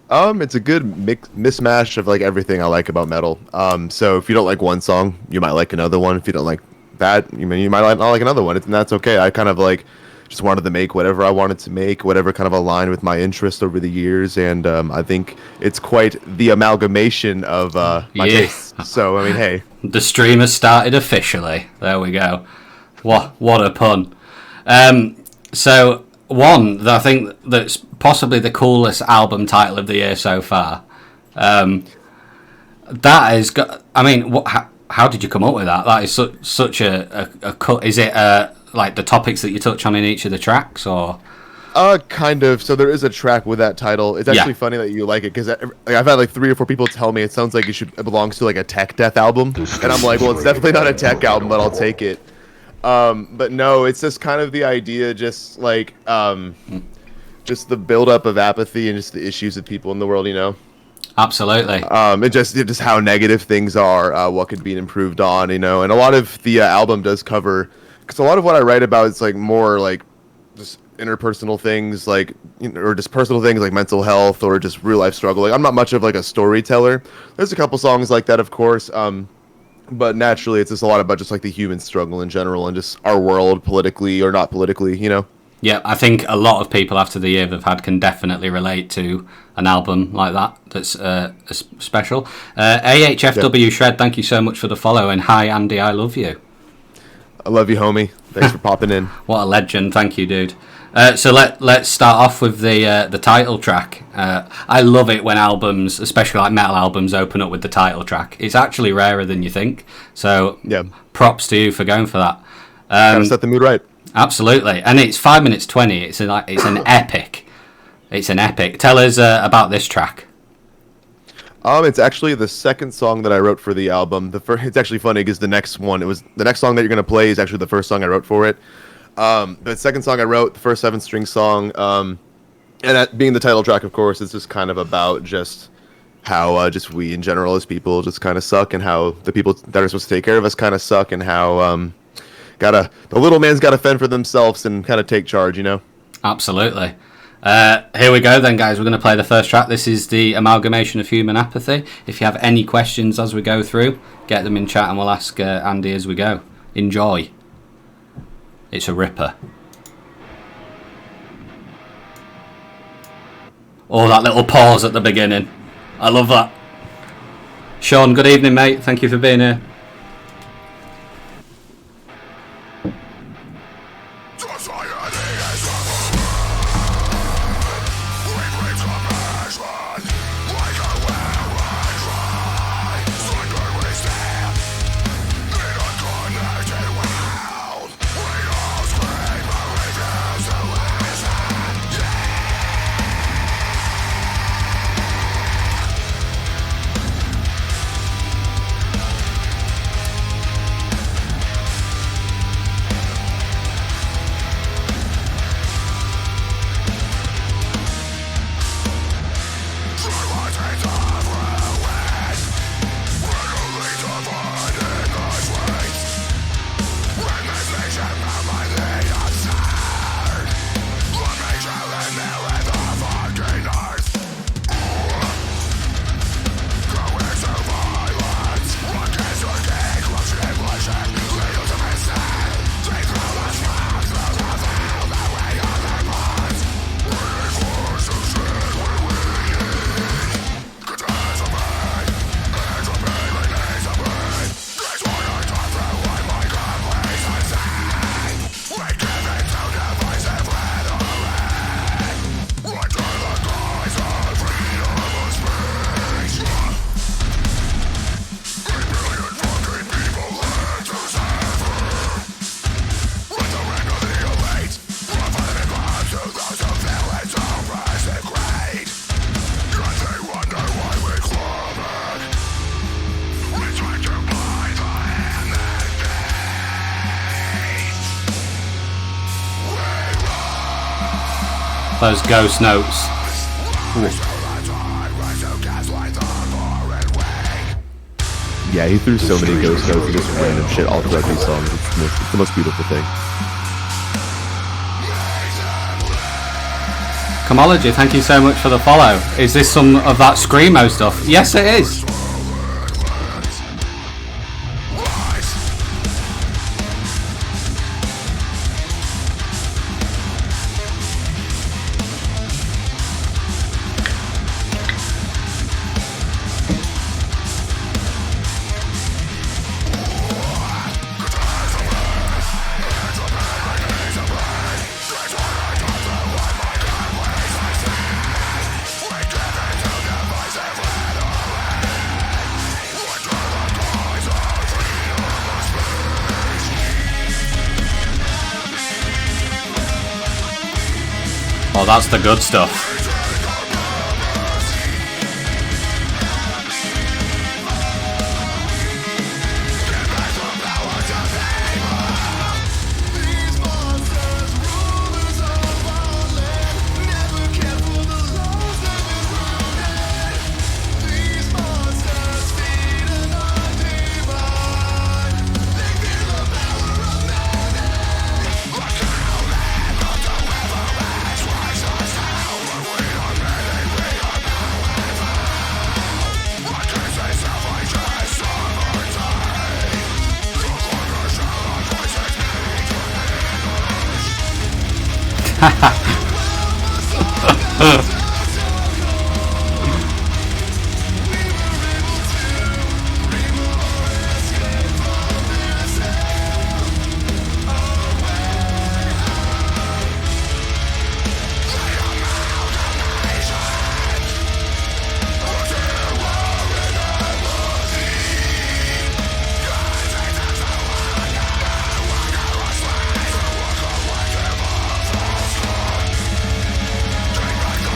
It's a good mismatch of like everything I like about metal. So if you don't like one song, you might like another one. If you don't like that, you might not like another one, and that's okay. I kind of like just wanted to make whatever I wanted to make, whatever kind of aligned with my interest over the years, and I think it's quite the amalgamation of my Yeah. tastes. So I mean, hey, The stream has started officially. There we go. What a pun. So one that I think that's possibly the coolest album title of the year so far. That is. I mean, how did you come up with that? That is such a cut. Is it like the topics that you touch on in each of the tracks, or? kind of. So there is a track with that title. It's actually funny that you like it because I've had like 3 or 4 people tell me it sounds like it belongs to like a tech death album, and I'm like, well, it's definitely not a tech album, but I'll take it. But no, it's just kind of the idea, just like just the buildup of apathy and just the issues of people in the world, you know. Absolutely. And just how negative things are, what could be improved on, you know. And a lot of the album does cover, because a lot of what I write about is like more like just interpersonal things, like, you know, or just personal things like mental health or just real life struggle. Like I'm not much of like a storyteller. There's a couple songs like that, of course. But naturally, it's just a lot about just like the human struggle in general and just our world, politically or not politically, you know. Yeah, I think a lot of people after the year they've had can definitely relate to an album like that that's special. AHFW Shred, thank you so much for the follow, and hi Andy, I love you. I love you, homie. Thanks for popping in. What a legend, thank you, dude. So let's start off with the title track. I love it when albums, especially like metal albums, open up with the title track. It's actually rarer than you think. So Yeah, props to you for going for that. gotta set the mood right. Absolutely, and it's 5 minutes 20. It's an epic. It's an epic. Tell us about this track. It's actually the second song that I wrote for the album. It's actually funny because the next song that you're gonna play is actually the first song I wrote for it. The second song I wrote, the first 7-string song, and that being the title track, of course, is just kind of about just how just we in general as people just kind of suck, and how the people that are supposed to take care of us kind of suck, and how the little man's got to fend for themselves and kind of take charge, you know. Absolutely. Here we go then, guys. We're going to play the first track. This is the Amalgamation of Human Apathy. If you have any questions as we go through, get them in chat and we'll ask Andy as we go. Enjoy. It's a ripper. Oh, that little pause at the beginning. I love that. Sean, good evening, mate. Thank you for being here. Those ghost notes. Ooh. Yeah, he threw so many ghost notes and just random shit all throughout these songs. It's the most beautiful thing. Comology, thank you so much for the follow. Is this some of that Screamo stuff? Yes, it is. Oh, that's the good stuff.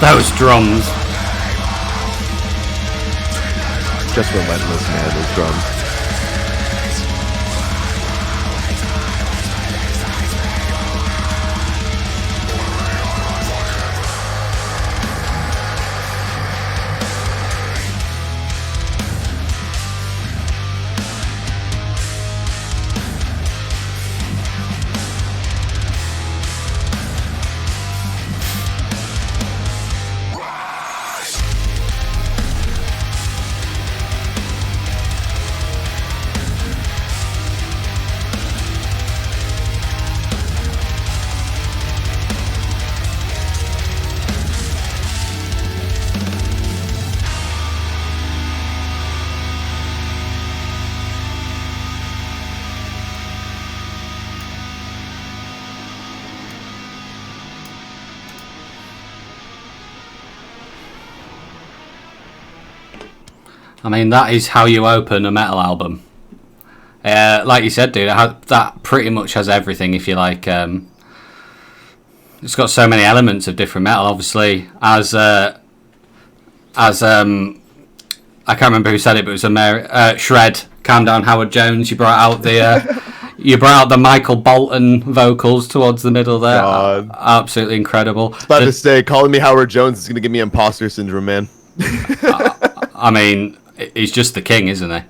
Those drums. Just relentless, man, those drums. I mean, that is how you open a metal album. Like you said, dude, that pretty much has everything, if you like. It's got so many elements of different metal, obviously. As I can't remember who said it, but it was Shred, Calm Down Howard Jones. You brought out the Michael Bolton vocals towards the middle there. God. Absolutely incredible. I was about to say, calling me Howard Jones is going to give me imposter syndrome, man. I mean, he's just the king, isn't he?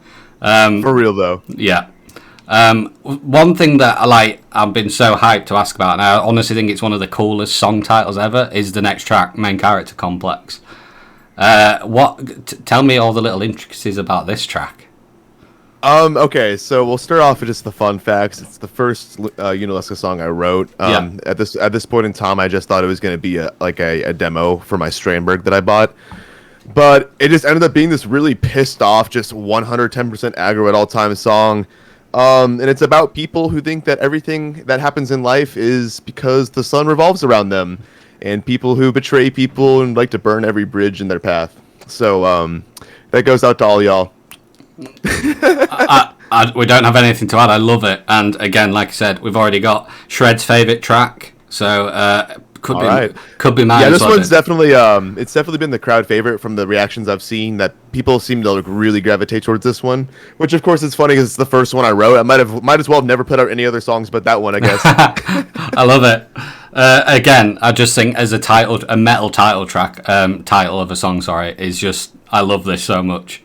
For real, though. Yeah. One thing that I've been so hyped to ask about, and I honestly think it's one of the coolest song titles ever, is the next track, Main Character Complex. Tell me all the little intricacies about this track. Okay, so we'll start off with just the fun facts. It's the first Yunalesca song I wrote. At this point in time, I just thought it was going to be a demo for my Strandberg that I bought. But it just ended up being this really pissed off, just 110% aggro at all time song. And it's about people who think that everything that happens in life is because the sun revolves around them. And people who betray people and like to burn every bridge in their path. So that goes out to all y'all. We don't have anything to add. I love it. And again, like I said, we've already got Shred's favourite track. So could be mine. Yeah, this one's definitely it's definitely been the crowd favorite from the reactions I've seen, that people seem to really gravitate towards this one, which of course is funny because it's the first one I wrote. I might as well have never put out any other songs but that one, I guess. I love it. Again, I just think as a metal title track, title of a song, is just, I love this so much.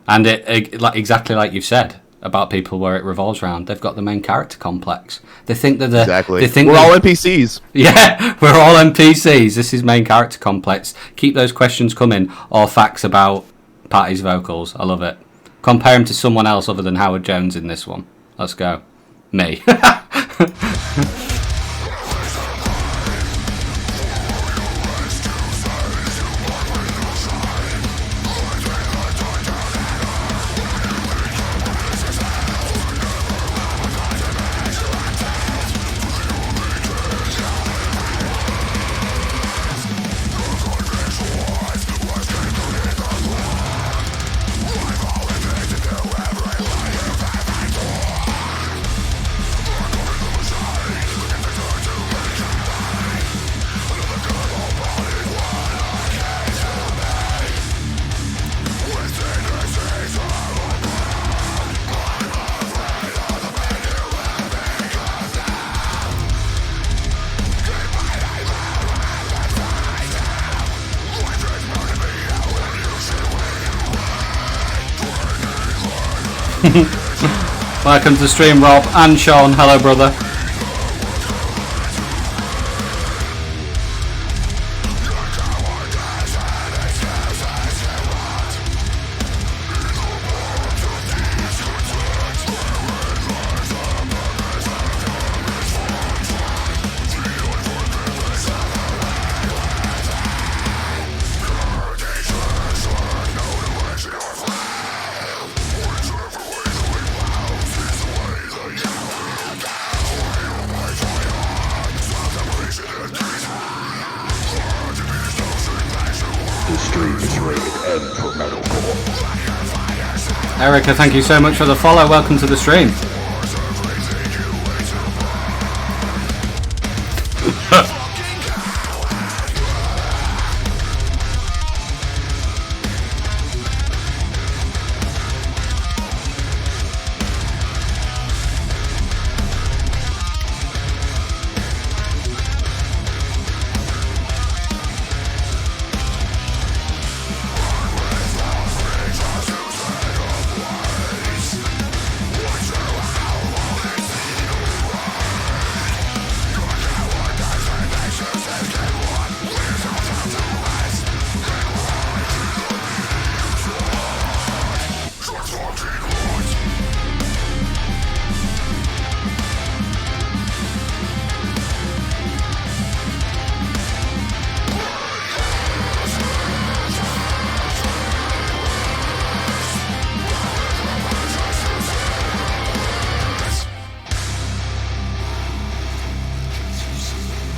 And it like exactly like you've said, about people where it revolves around. They've got the main character complex. They think that Exactly. They think we're all NPCs. Yeah, we're all NPCs. This is main character complex. Keep those questions coming, or facts about Patty's vocals. I love it. Compare him to someone else other than Howard Jones in this one. Let's go. Me. Welcome to the stream, Rob and Sean. Hello, brother. Erica, thank you so much for the follow. Welcome to the stream.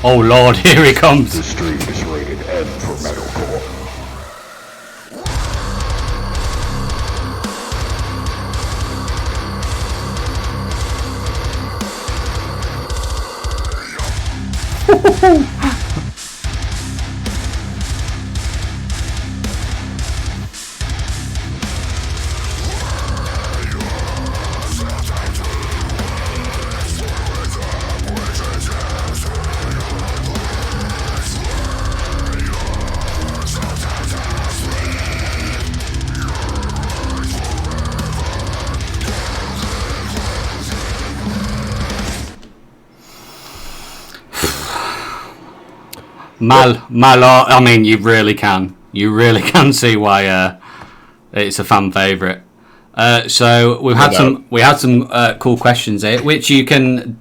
Oh Lord, here he comes. The stream is rated M for metalcore. I mean, you really can see why it's a fan favourite. So we had some cool questions here, which you can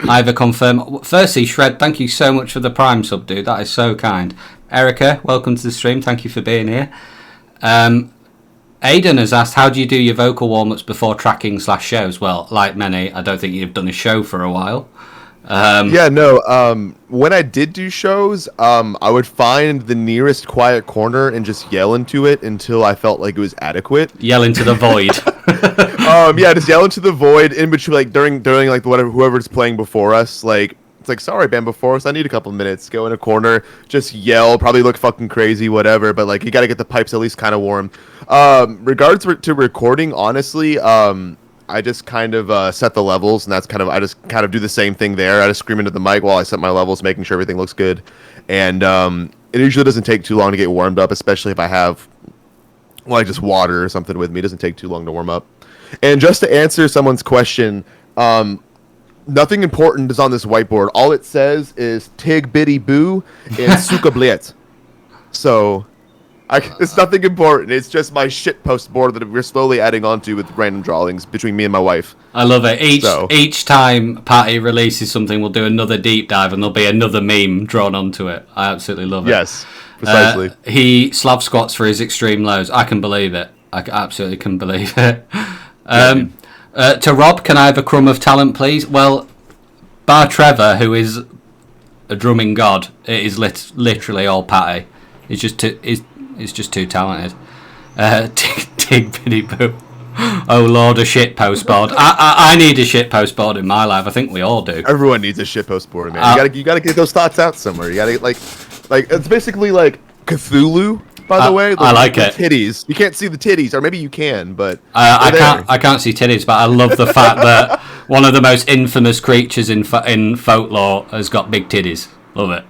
either confirm. Firstly, Shred, thank you so much for the Prime sub, dude. That is so kind. Erica, welcome to the stream. Thank you for being here. Aidan has asked, how do you do your vocal warm-ups before tracking / shows? Well, like many, I don't think you've done a show for a while. When I did do shows, I would find the nearest quiet corner and just yell into it until I felt like it was adequate. Yell into the void. Just yell into the void in between, like during like whoever's playing before us. Like, it's like, sorry, band before us, I need a couple minutes. Go in a corner, just yell, probably look fucking crazy, whatever. But like, you got to get the pipes at least kind of warm. Regards to recording, honestly, I just kind of set the levels, and I just kind of do the same thing there. I just scream into the mic while I set my levels, making sure everything looks good. And it usually doesn't take too long to get warmed up, especially if I have like just water or something with me. It doesn't take too long to warm up. And just to answer someone's question, nothing important is on this whiteboard. All it says is Tig Bitty Boo and Suka Bliet. So it's nothing important. It's just my shit post board that we're slowly adding onto with random drawings between me and my wife. I love it. Each time Patty releases something, we'll do another deep dive and there'll be another meme drawn onto it. I absolutely love it. Yes, precisely. He Slav squats for his extreme lows. I can believe it. I absolutely can believe it. To Rob, can I have a crumb of talent, please? Well, bar Trevor, who is a drumming god, it is literally all Patty. He's just too talented. Tig Bitty Boo. Oh Lord, a shit post board. I need a shit post board in my life. I think we all do. Everyone needs a shit post board, man. You gotta get those thoughts out somewhere. You gotta like it's basically like Cthulhu. By the way, I like it. Titties. You can't see the titties, or maybe you can, but I can't see titties. But I love the fact that one of the most infamous creatures in folklore has got big titties. Love it.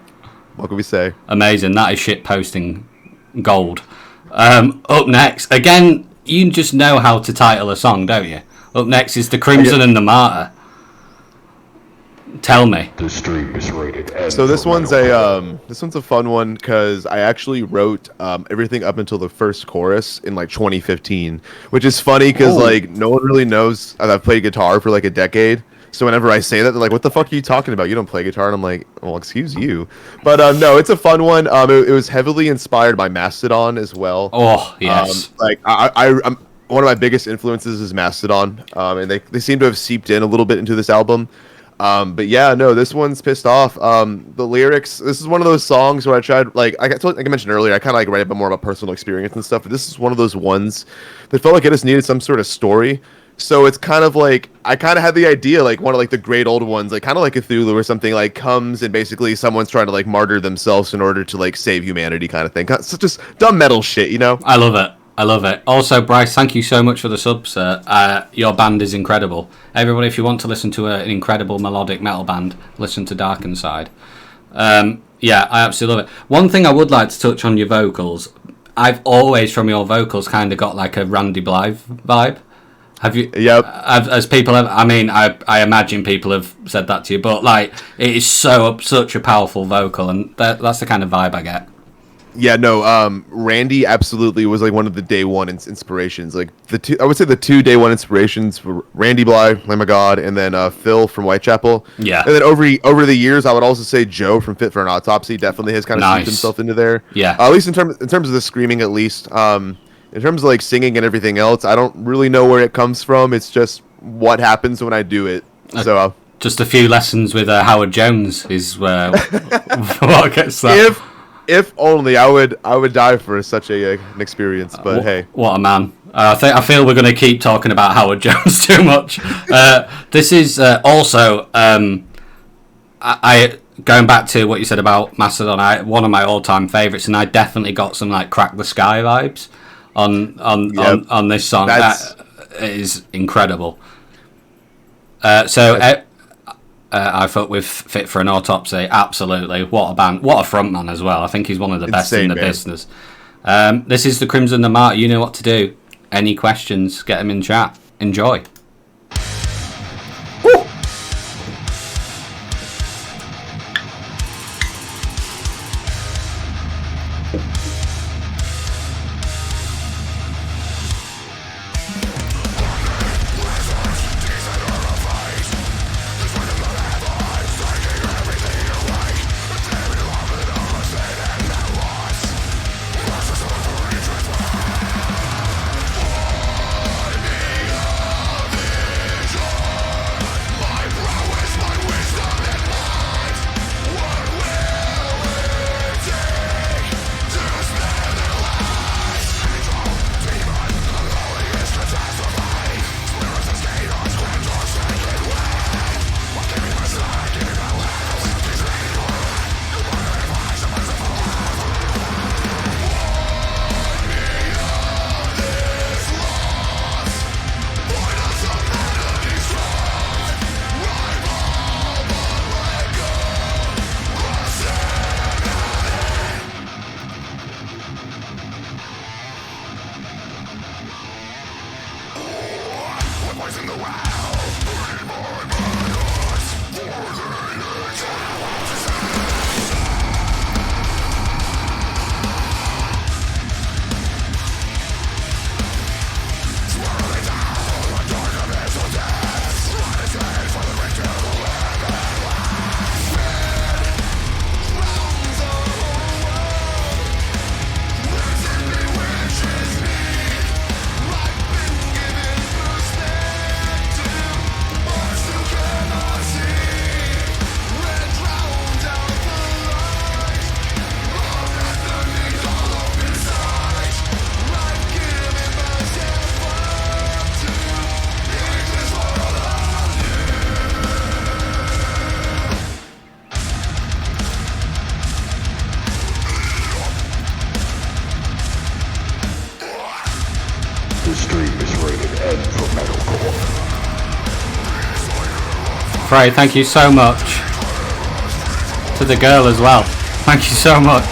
What can we say? Amazing. That is shit posting gold. Up next, again, you just know how to title a song, don't you? Up next is The Crimson and the Martyr. Tell me. The stream is rated M. So this one's a fun one because I actually wrote everything up until the first chorus in like 2015, which is funny because like no one really knows I've played guitar for like a decade. So whenever I say that, they're like, "What the fuck are you talking about? You don't play guitar." And I'm like, "Well, excuse you." But no, it's a fun one. It was heavily inspired by Mastodon as well. Oh yes. Like I'm one of my biggest influences is Mastodon, and they seem to have seeped in a little bit into this album. But yeah, no, this one's pissed off. The lyrics. This is one of those songs where I tried, like I mentioned earlier, I kind of like write a bit more about personal experience and stuff. But this is one of those ones that felt like it just needed some sort of story. So it's kind of like I kind of had the idea, like one of like the great old ones, like kind of like Cthulhu or something, like comes and basically someone's trying to like martyr themselves in order to like save humanity, kind of thing. So just dumb metal shit, you know? I love it. I love it. Also, Bryce, thank you so much for the sub, sir. Your band is incredible. Everybody, if you want to listen to an incredible melodic metal band, listen to Dark Side. Yeah, I absolutely love it. One thing I would like to touch on your vocals. I've always, from your vocals, kind of got like a Randy Blythe vibe. Have you? Yep. As people have, I mean, I imagine people have said that to you, but like, it is such a powerful vocal, and that's the kind of vibe I get. Yeah, no, Randy absolutely was like one of the day one inspirations. Like I would say the two day one inspirations were Randy Blythe, Lamb of God, and then Phil from Whitechapel. Yeah. And then over the years, I would also say Joe from Fit for an Autopsy definitely has kind of seeped himself into there. Yeah. At least in terms of the screaming, at least. In terms of like singing and everything else, I don't really know where it comes from. It's just what happens when I do it. So just a few lessons with Howard Jones is what gets that. If only I would die for such an experience. But hey, what a man! I feel we're going to keep talking about Howard Jones too much. This is also I going back to what you said about Mastodon. One of my all-time favorites, and I definitely got some like Crack the Sky vibes on this song. That is incredible. I thought with Fit for an Autopsy, absolutely. What a band. What a frontman as well. I think he's one of the best in the business. This is The Crimson the Martyr. You know what to do. Any questions, get them in chat. Enjoy. Woo! The stream is rated N for metalcore. Frey, thank you so much. To the girl as well. Thank you so much.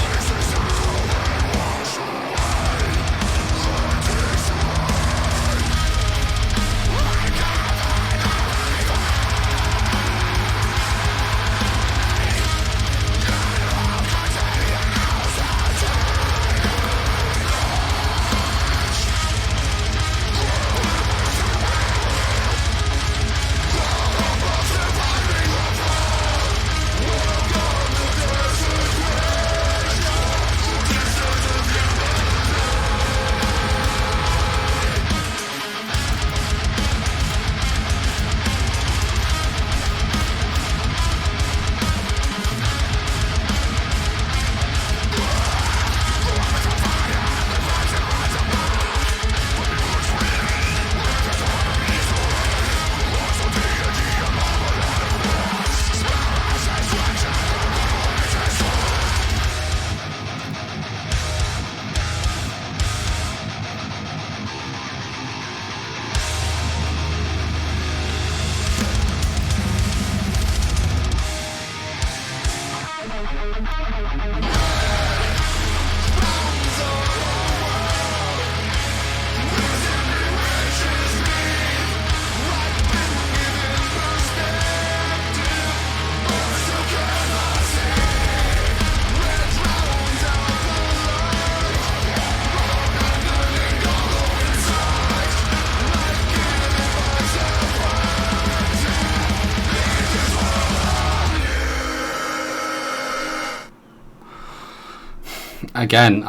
Again,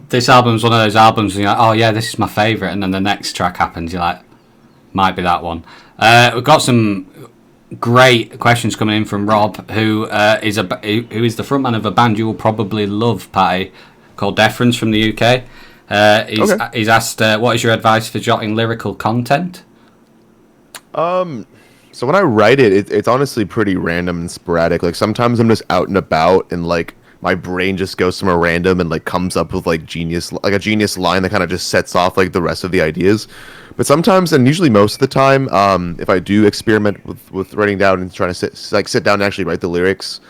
this album's one of those albums where you're like, oh yeah, this is my favourite, and then the next track happens, you're like, might be that one. We've got some great questions coming in from Rob, who is the frontman of a band you will probably love, Patty, called Deference from the UK. He's asked, what is your advice for jotting lyrical content? So when I write it, it's honestly pretty random and sporadic. Like sometimes I'm just out and about, and like my brain just goes somewhere random and like comes up with like a genius line that kind of just sets off like the rest of the ideas. But sometimes, and usually most of the time, if I do experiment with writing down and trying to sit down and actually write the lyrics,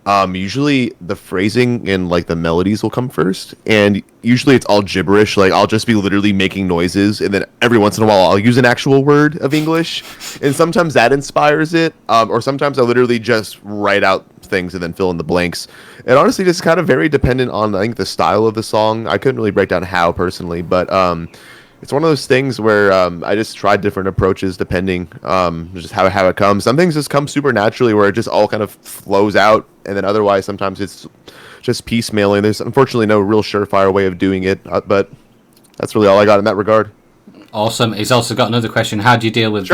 usually the phrasing and like the melodies will come first, and usually it's all gibberish. Like I'll just be literally making noises, and then every once in a while I'll use an actual word of English, and sometimes that inspires it, or sometimes I literally just write out things and then fill in the blanks. And honestly, just kind of very dependent on, I think, the style of the song. I couldn't really break down how personally, but it's one of those things where I just tried different approaches depending just how it comes. Some things just come super naturally where it just all kind of flows out, and then otherwise sometimes it's just piecemealing. There's unfortunately no real surefire way of doing it, but that's really all I got in that regard. Awesome. He's also got another question. How do you deal with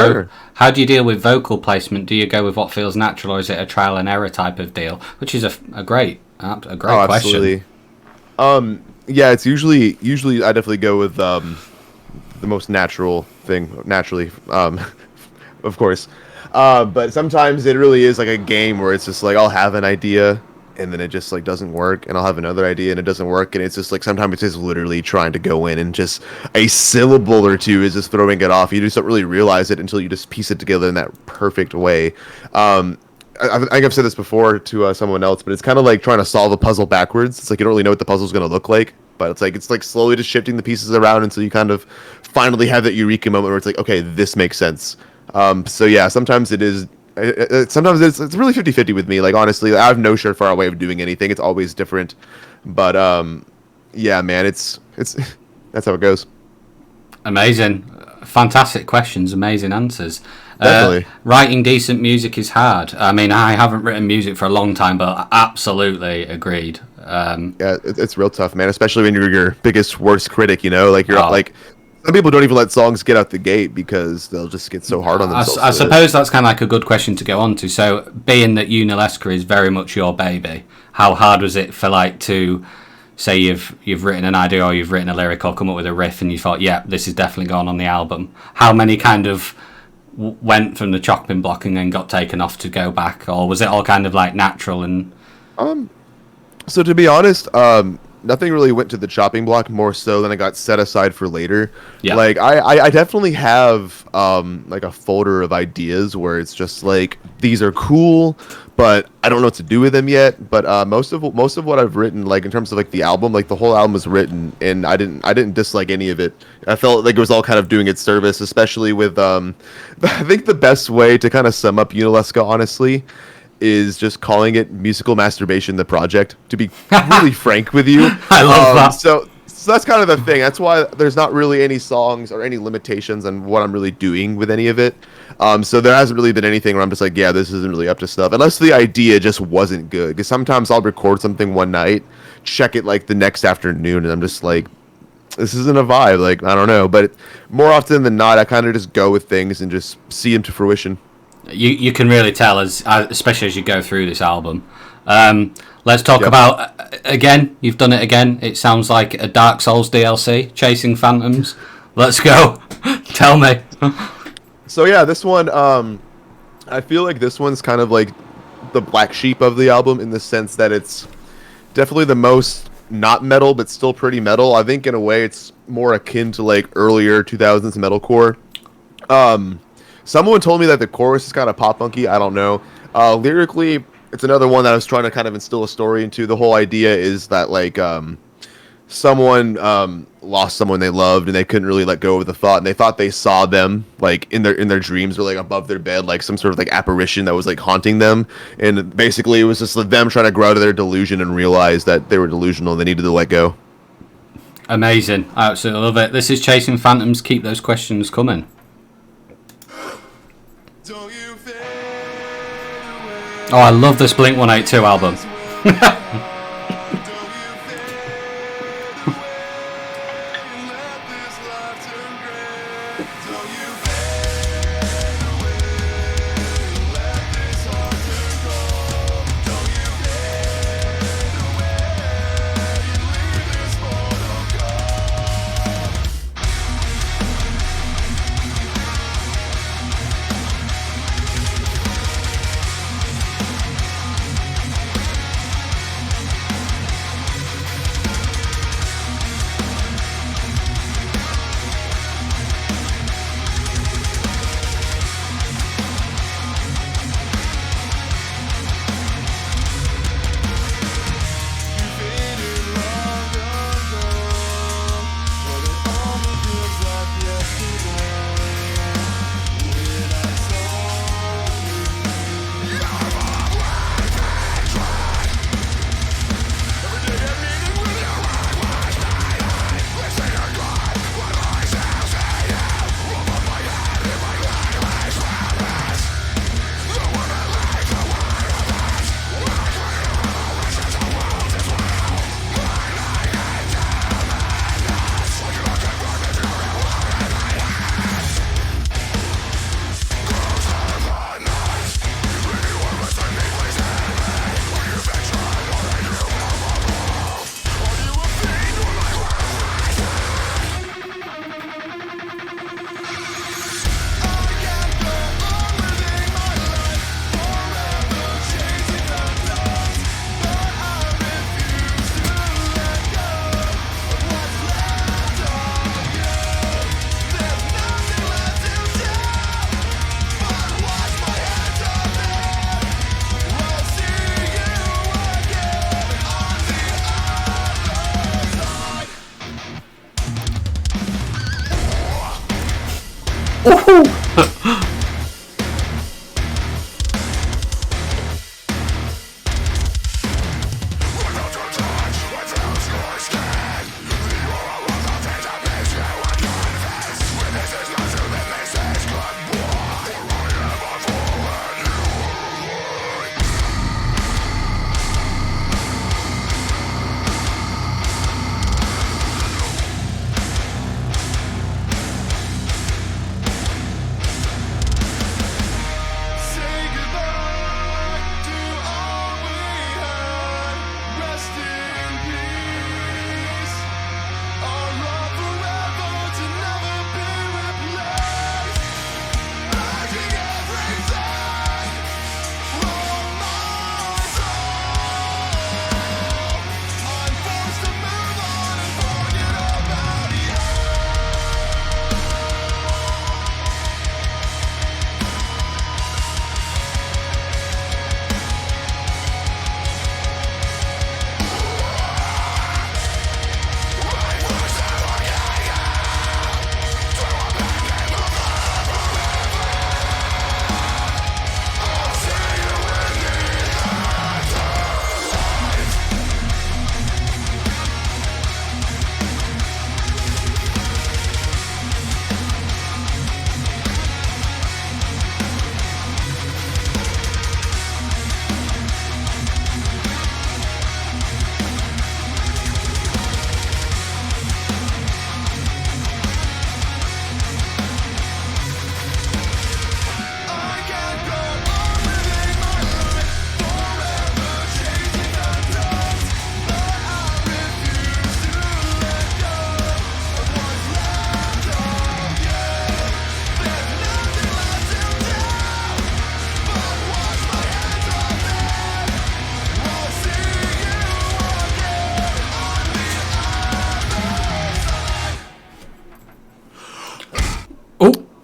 vocal placement? Do you go with what feels natural, or is it a trial and error type of deal? Which is a great question. Absolutely. Yeah, it's usually I definitely go with the most natural thing naturally, of course. But sometimes it really is like a game where it's just like I'll have an idea and then it just like doesn't work, and I'll have another idea and it doesn't work, and it's just like sometimes it's just literally trying to go in and just a syllable or two is just throwing it off. You just don't really realize it until you just piece it together in that perfect way. I think I've said this before to someone else, but it's kind of like trying to solve a puzzle backwards. It's like you don't really know what the puzzle's going to look like, but it's like slowly just shifting the pieces around until you kind of finally have that eureka moment where it's like, okay, this makes sense. So yeah, sometimes it is. Sometimes it's really 50-50 with me. Like honestly, I have no surefire way of doing anything. It's always different. But yeah, man, it's that's how it goes. Amazing. Fantastic questions, amazing answers. Definitely. Writing decent music is hard. I mean, I haven't written music for a long time, but I absolutely agreed. Yeah, it's real tough, man. Especially when you're your biggest worst critic. You know, like you're Oh. like some people don't even let songs get out the gate because they'll just get so hard on themselves. I suppose that's kind of like a good question to go on to. So, being that Yunalesca is very much your baby, how hard was it for like to say you've written an idea or you've written a lyric or come up with a riff and you thought, yeah, this is definitely going on the album? How many kind of went from the chopping block and then got taken off to go back, or was it all kind of like natural? And So to be honest, nothing really went to the chopping block more so than I got set aside for later. Yeah. Like I definitely have like a folder of ideas where it's just like these are cool, but I don't know what to do with them yet. But most of what I've written, like in terms of like the album, like the whole album was written, and I didn't dislike any of it. I felt like it was all kind of doing its service, especially with I think the best way to kind of sum up Yunalesca, honestly, is just calling it musical masturbation, the project, to be really frank with you. I love that. So that's kind of the thing. That's why there's not really any songs or any limitations on what I'm really doing with any of it. So there hasn't really been anything where I'm just like, yeah, this isn't really up to stuff. Unless the idea just wasn't good. Because sometimes I'll record something one night, check it like the next afternoon, and I'm just like, this isn't a vibe. Like, I don't know. But more often than not, I kind of just go with things and just see them to fruition. you can really tell, especially as you go through this album. Let's talk about, again, you've done it again. It sounds like a Dark Souls DLC, Chasing Phantoms. Let's go. Tell me. So yeah, this one, I feel like this one's kind of like the black sheep of the album in the sense that it's definitely the most not metal, but still pretty metal. I think in a way it's more akin to like earlier 2000s metalcore. Someone told me that the chorus is kind of pop punky. I don't know. Lyrically, it's another one that I was trying to kind of instill a story into. The whole idea is that like someone lost someone they loved and they couldn't really let go of the thought, and they thought they saw them like in their dreams or like above their bed, like some sort of like apparition that was like haunting them. And basically it was just them trying to grow out of their delusion and realize that they were delusional and they needed to let go. Amazing. I absolutely love it. This is Chasing Phantoms. Keep those questions coming. Oh, I love this Blink 182 album.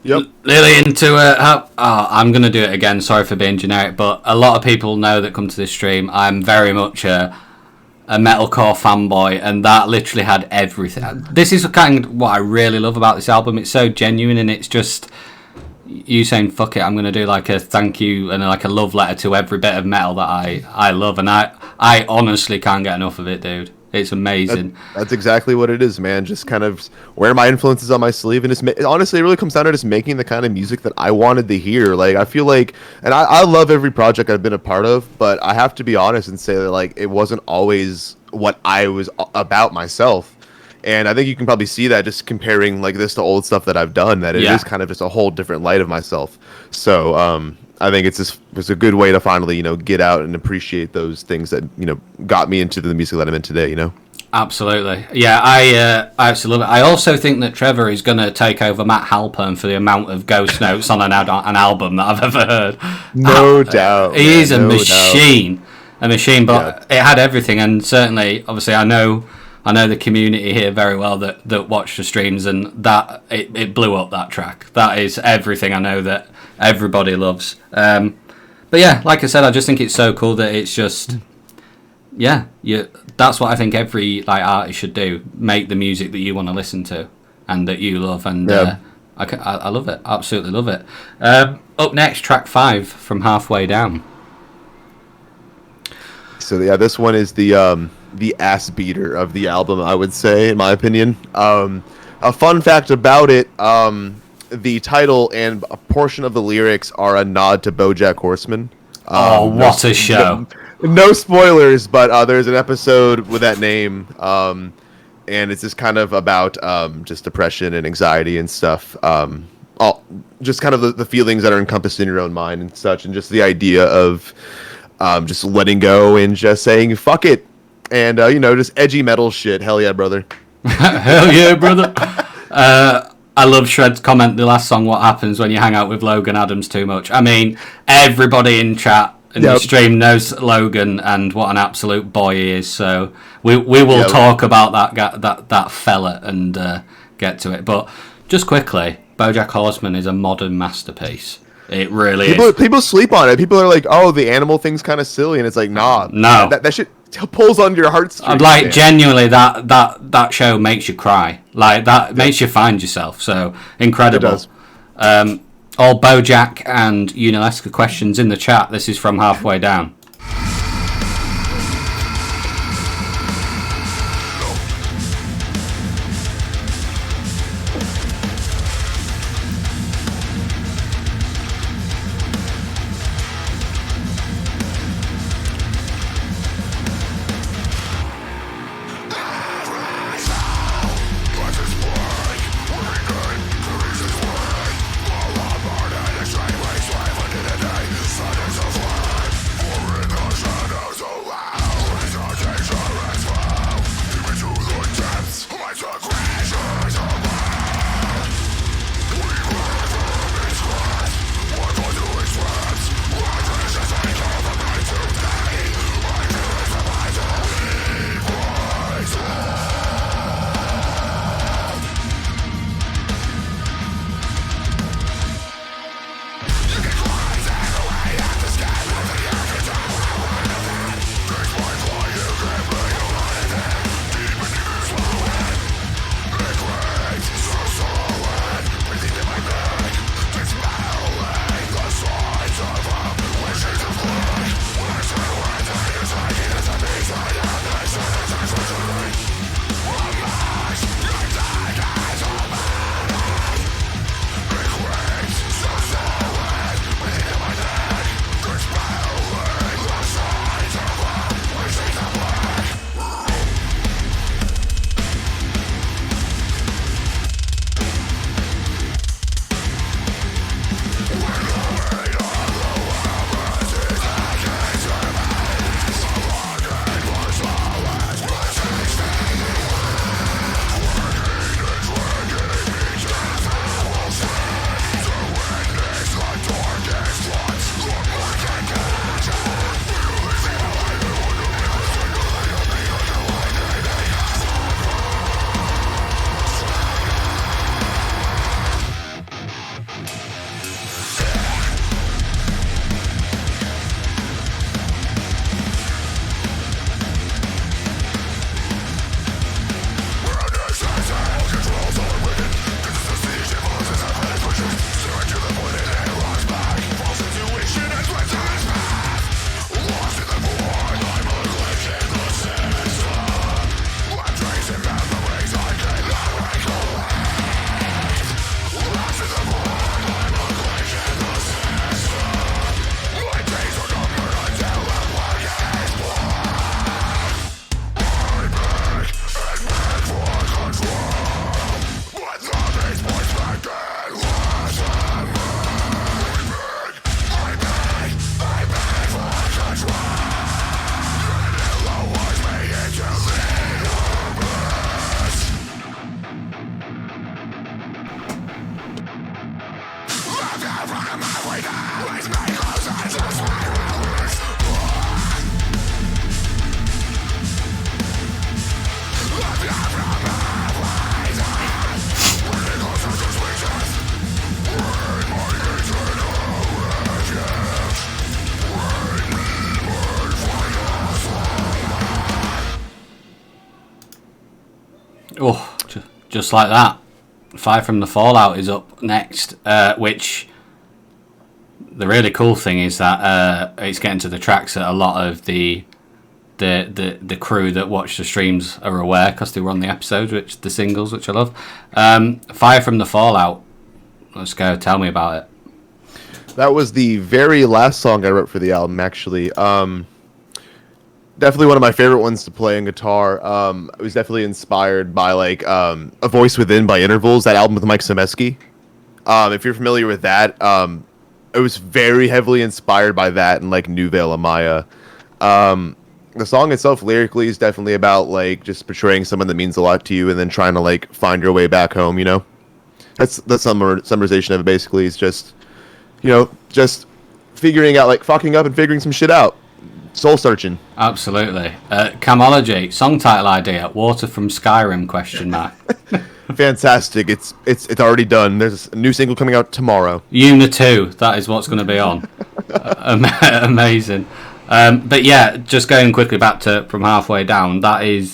Yep. Really into it. I'm going to do it again. Sorry for being generic, but a lot of people know that come to this stream. I'm very much a metalcore fanboy, and that literally had everything. This is kind of what I really love about this album. It's so genuine, and it's just you saying "fuck it." I'm going to do like a thank you and like a love letter to every bit of metal that I love, and I honestly can't get enough of it, dude. It's amazing. That's exactly what it is, man. Just kind of wear my influences on my sleeve, and honestly, it really comes down to just making the kind of music that I wanted to hear. Like, I feel like, and I love every project I've been a part of, but I have to be honest and say that, like, it wasn't always what I was about myself. And I think you can probably see that just comparing like this to old stuff that I've done, that it is kind of just a whole different light of myself. So, I think it's a good way to finally, get out and appreciate those things that, got me into the music that I'm in today, Absolutely. Yeah, I absolutely love it. I also think that Trevor is going to take over Matt Halpern for the amount of ghost notes on an album that I've ever heard. No doubt. He is a machine. A machine, but it had everything, and certainly, obviously, I know the community here very well that watch the streams, and that it blew up that track. That is everything I know that everybody loves. But yeah, like I said, I just think it's so cool that it's just that's what I think every like artist should do: make the music that you want to listen to and that you love. And I love it, absolutely love it. Up next, track 5 from Halfway Down. So yeah, this one is the ass beater of the album, I would say, in my opinion. A fun fact about it, the title and a portion of the lyrics are a nod to BoJack Horseman. What a show. No spoilers, but there's an episode with that name, and it's just kind of about just depression and anxiety and stuff. Just kind of the feelings that are encompassed in your own mind and such, and just the idea of just letting go and just saying fuck it, and just edgy metal shit. Hell yeah, brother. Hell yeah, brother. I love Shred's comment, the last song, what happens when you hang out with Logan Adams too much. I mean, everybody in chat in the stream knows Logan and what an absolute boy he is, so we will talk about that fella and get to it. But just quickly, BoJack Horseman is a modern masterpiece. It really is. People sleep on it. People are like, "Oh, the animal thing's kind of silly," and it's like, nah, no, that shit pulls on your heartstrings. Like, genuinely, that show makes you cry. Like, that makes you find yourself. So incredible. It does. All Bojack and Yunalesca questions in the chat. This is from Halfway Down. Oh, just like that. Fire from the Fallout is up next, which the really cool thing is that it's getting to the tracks that a lot of the crew that watch the streams are aware because they were on the episodes, which the singles, which I love. Fire from the Fallout. Let's go. Tell me about it. That was the very last song I wrote for the album, actually. Definitely one of my favorite ones to play on guitar. I was definitely inspired by like A Voice Within by Intervals, that album with Mike Semeski. If you're familiar with that, it was very heavily inspired by that and like Nouvelle Amaya. The song itself lyrically is definitely about like just portraying someone that means a lot to you and then trying to like find your way back home, you know? That's the summarization of it basically. Is just, you know, just figuring out, like fucking up and figuring some shit out. Soul searching. Absolutely. Camology, song title idea, Water from Skyrim, question mark. Fantastic. It's already done. There's a new single coming out tomorrow. Una 2, that is what's going to be on. Amazing. But yeah, just going quickly back to From Halfway Down, that is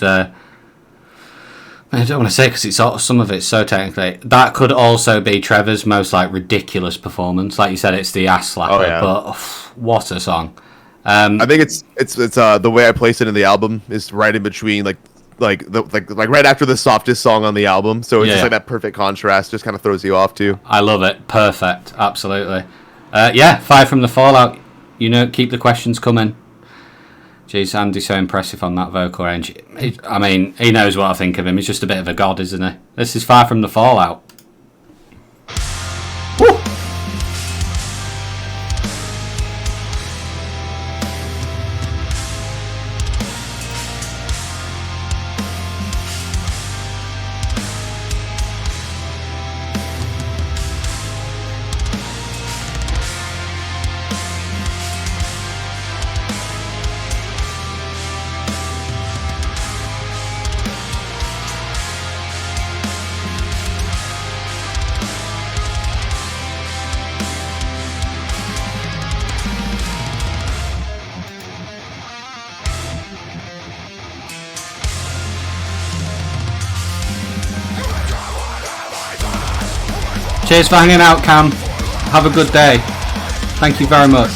I don't want to say because it's some of it's so technically. That could also be Trevor's most like ridiculous performance. Like you said, it's the ass slapper, Oh, yeah. but what a song! I think it's the way I place it in the album is right in between like right after the softest song on the album. So it's Yeah. just like that perfect contrast, just kind of throws you off too. I love it. Perfect. Absolutely. Yeah, 5 from the Fallout. You know, keep the questions coming. Jeez, Andy's so impressive on that vocal range. I mean, he knows what I think of him. He's just a bit of a god, isn't he? This is 5 from the Fallout. Woo! Cheers for hanging out, Cam. Have a good day. Thank you very much.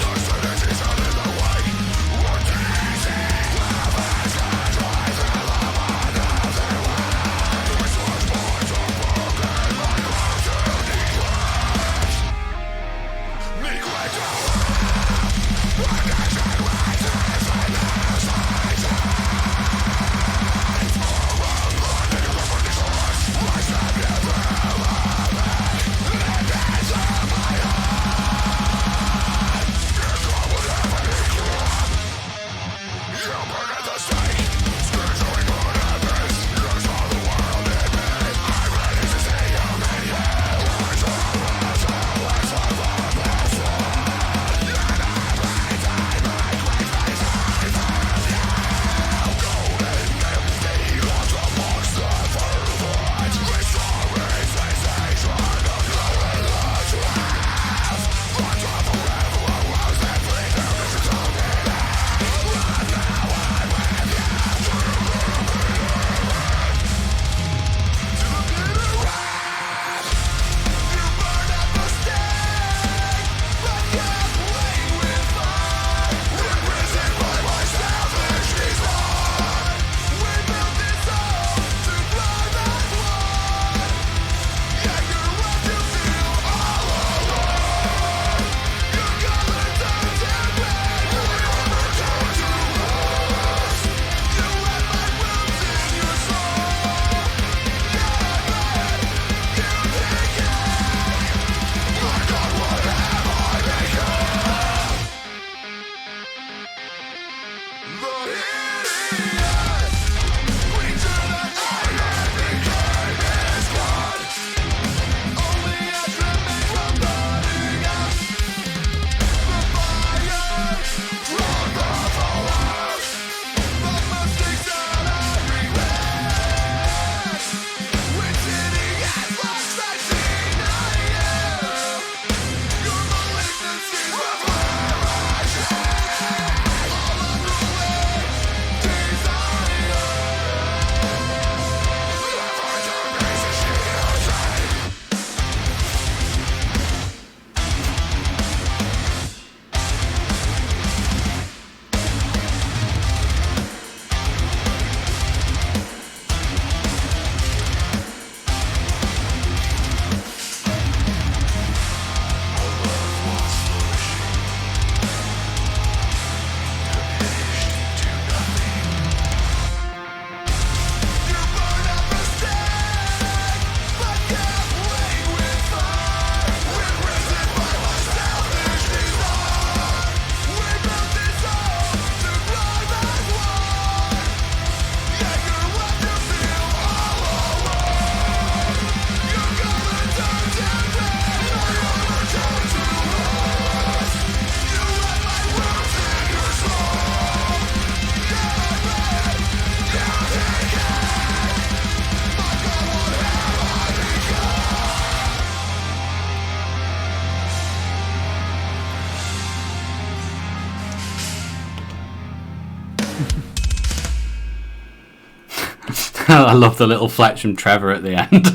love the little fletch from Trevor at the end.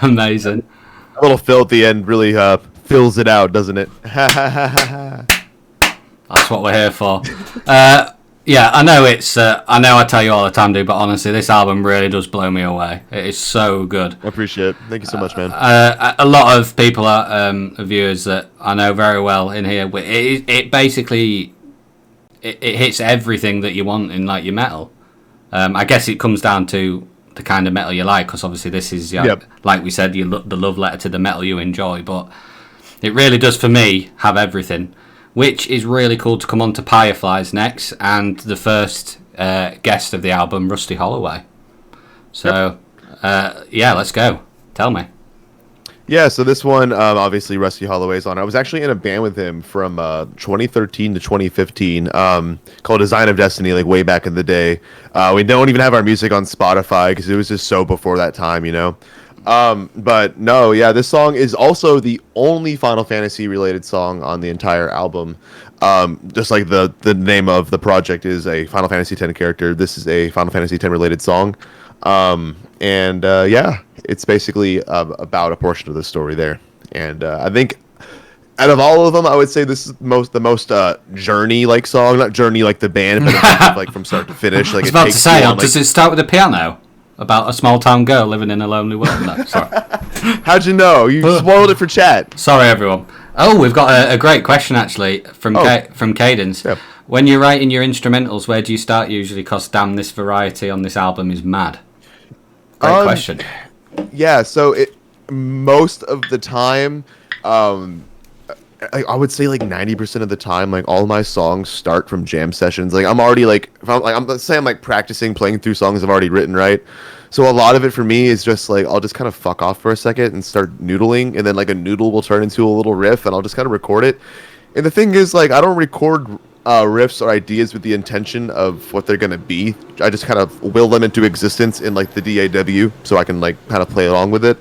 Amazing. A little fill at the end really fills it out, doesn't it? That's what we're here for. Yeah, I know I know I tell you all the time, dude, but honestly, this album really does blow me away. It is so good. I appreciate it. Thank you so much, man. A lot of people are viewers that I know very well in here. It basically it hits everything that you want in like your metal. I guess it comes down to the kind of metal you like, because obviously this is like we said, the love letter to the metal you enjoy. But it really does for me have everything, which is really cool to come on to Fireflies next, and the first guest of the album, Rusty Holloway. So, yeah, let's go. Tell me. Yeah, so this one, obviously, Rusty Holloway's on. I was actually in a band with him from 2013 to 2015 called Design of Destiny, like way back in the day. We don't even have our music on Spotify because it was just so before that time, you know? But no, yeah, this song is also the only Final Fantasy related song on the entire album. Just like the name of the project is a Final Fantasy X character, this is a Final Fantasy X related song. Yeah, it's basically about a portion of the story there. And I think out of all of them, I would say this is the most Journey like song, not Journey like the band, but like from start to finish. Like I was about to say, does it start with a piano? About a small town girl living in a lonely world? No, sorry. How'd you know? You spoiled it for chat. Sorry, everyone. Oh, we've got a great question, actually, from Cadence. Yep. When you're writing your instrumentals, where do you start usually? Because damn, this variety on this album is mad. Great question. Yeah, so most of the time, I would say like 90% of the time, like all my songs start from jam sessions. Like I'm already like, let's say I'm like practicing playing through songs I've already written, right? So a lot of it for me is just like, I'll just kind of fuck off for a second and start noodling, and then like a noodle will turn into a little riff, and I'll just kind of record it. And the thing is, like, I don't record riffs or ideas with the intention of what they're gonna be. I just kind of will them into existence in like the DAW, so I can like kind of play along with it.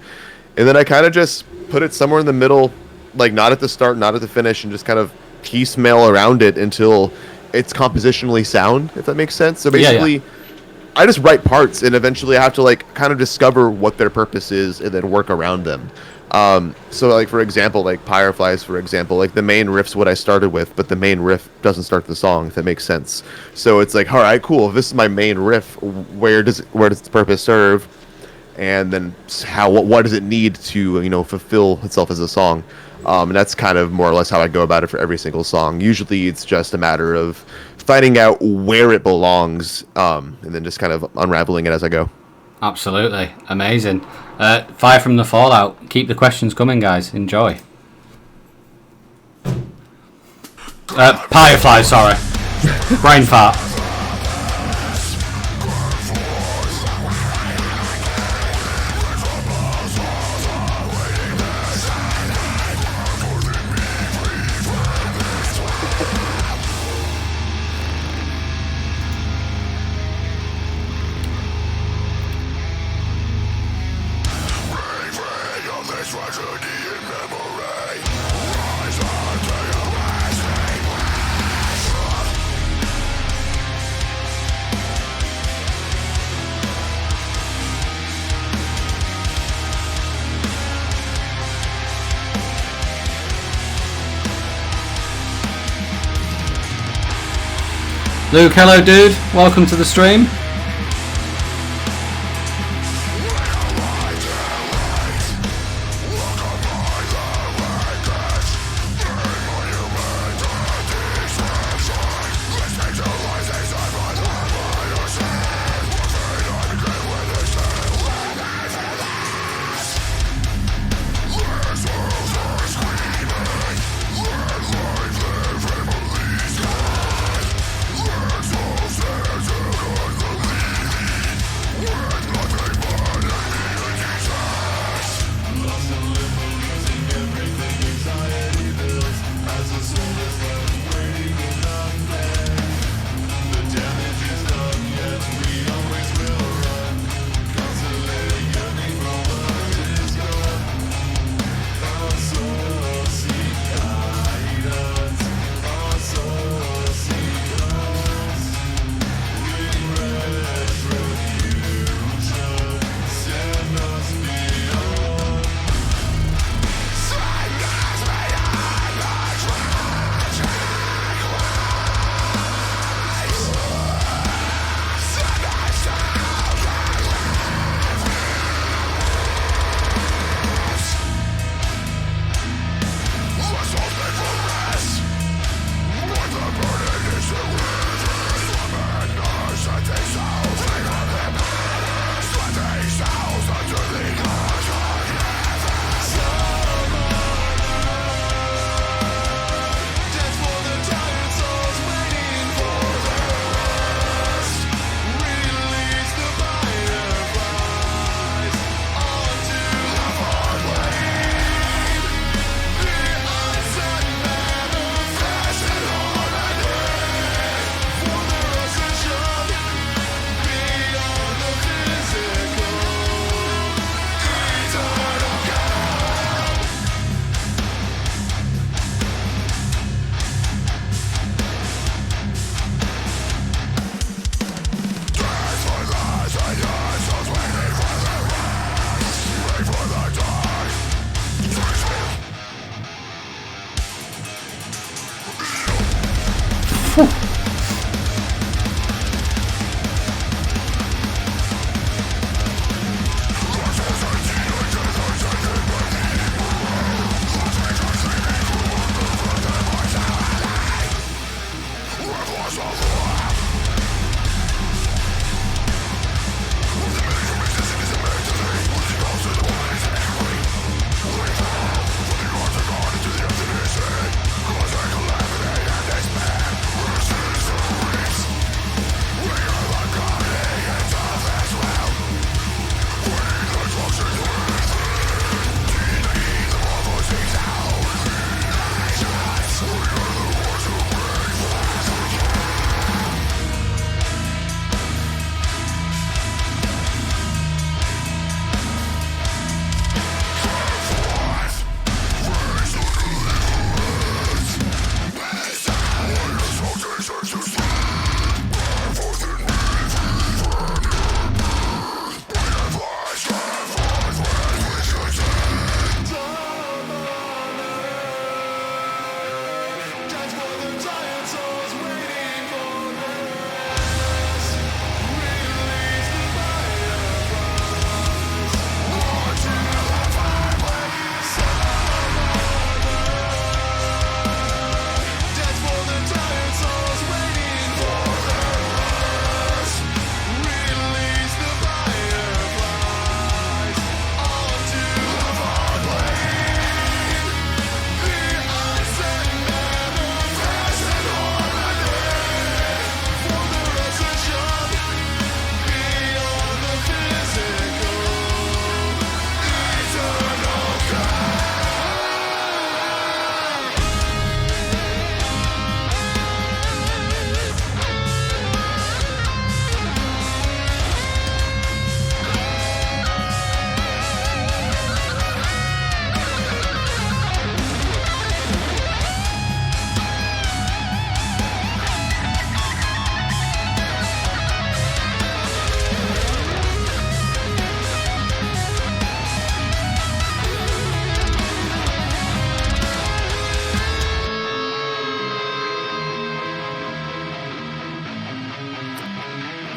And then I kind of just put it somewhere in the middle, like not at the start, not at the finish, and just kind of piecemeal around it until it's compositionally sound, if that makes sense. So basically, I just write parts, and eventually I have to like kind of discover what their purpose is and then work around them. So like for example, like Fireflies, for example, like the main riff's what I started with, but the main riff doesn't start the song, if that makes sense. So it's like, all right, cool, if this is my main riff, where does the purpose serve? And then what does it need to, you know, fulfill itself as a song? And that's kind of more or less how I go about it for every single song. Usually it's just a matter of finding out where it belongs, and then just kind of unraveling it as I go. Absolutely. Amazing. Fire from the Fallout. Keep the questions coming, guys. Enjoy. Firefly, sorry. Brain fart. Luke, hello dude, welcome to the stream.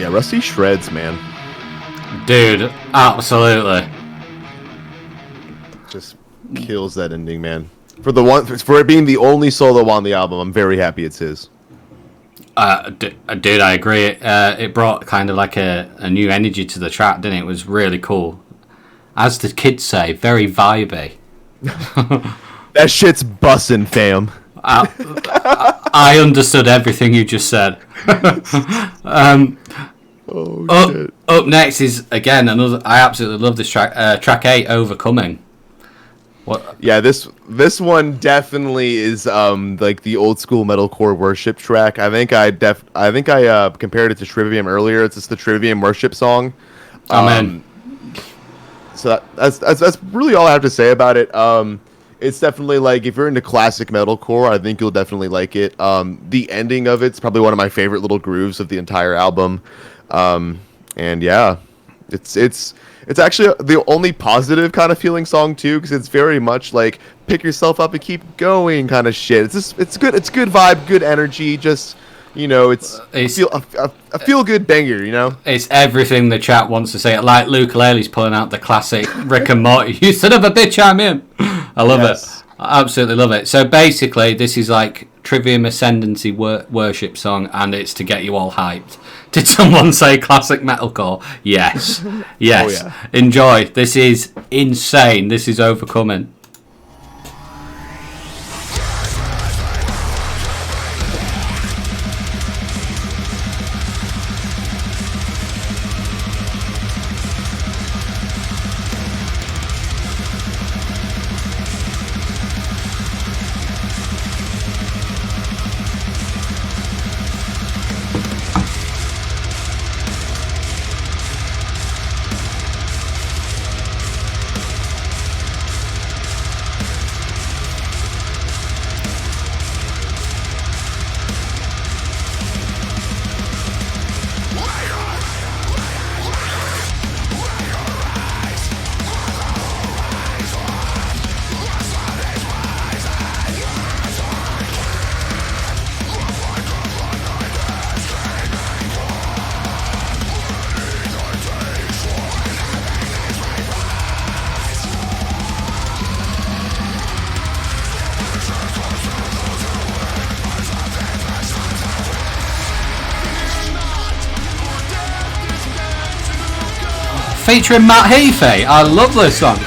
Yeah, Rusty shreds, man. Dude, absolutely. Just kills that ending, man. For it being the only solo on the album, I'm very happy it's his. Dude, I agree. It brought kind of like a new energy to the track, didn't it? It was really cool. As the kids say, very vibey. That shit's bussin', fam. I understood everything you just said. Up next is, again, another. I absolutely love this track. Track 8, Overcoming. What? Yeah, this one definitely is like the old school metalcore worship track. I think I compared it to Trivium earlier. It's just the Trivium worship song. Amen. So that's really all I have to say about it. It's definitely like if you're into classic metalcore, I think you'll definitely like it. The ending of it's probably one of my favorite little grooves of the entire album. And yeah, it's actually the only positive kind of feeling song too, because it's very much like pick yourself up and keep going kind of shit. It's good vibe, good energy. Just it's a feel good banger. It's everything the chat wants to say. Like Luke Laley's pulling out the classic Rick and Morty. You son of a bitch, I'm in. I love it. I absolutely love it. So basically, this is like Trivium Ascendancy worship song, and it's to get you all hyped. Did someone say classic metalcore? Yes. Yes. Oh, yeah. Enjoy. This is insane. This is Overcoming. Featuring Matt Heafy. I love this song.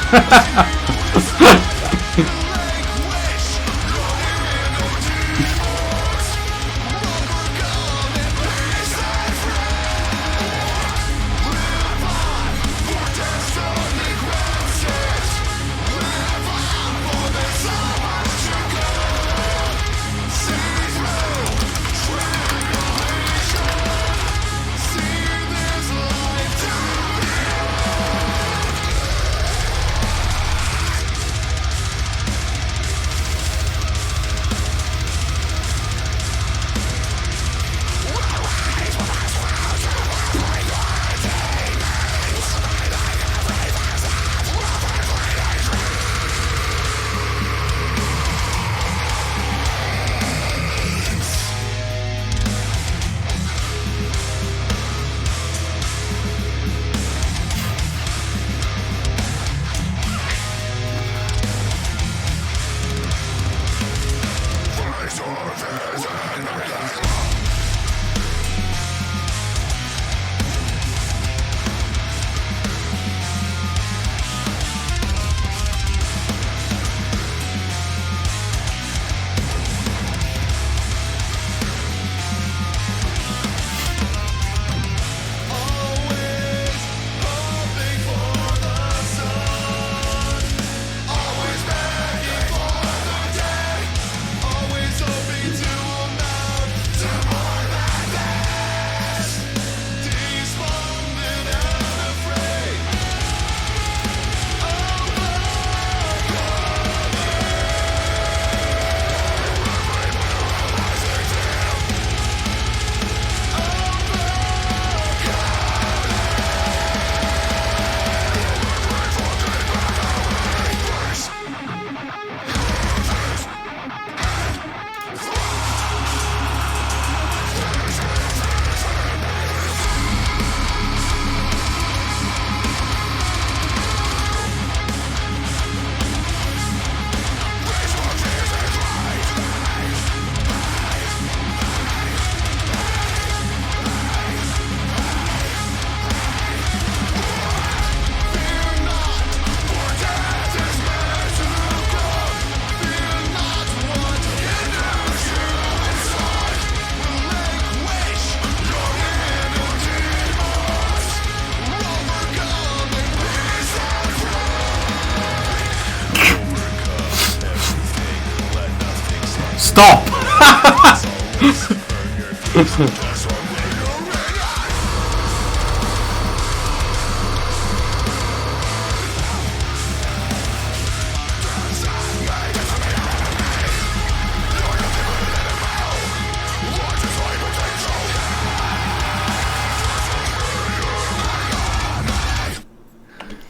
stop.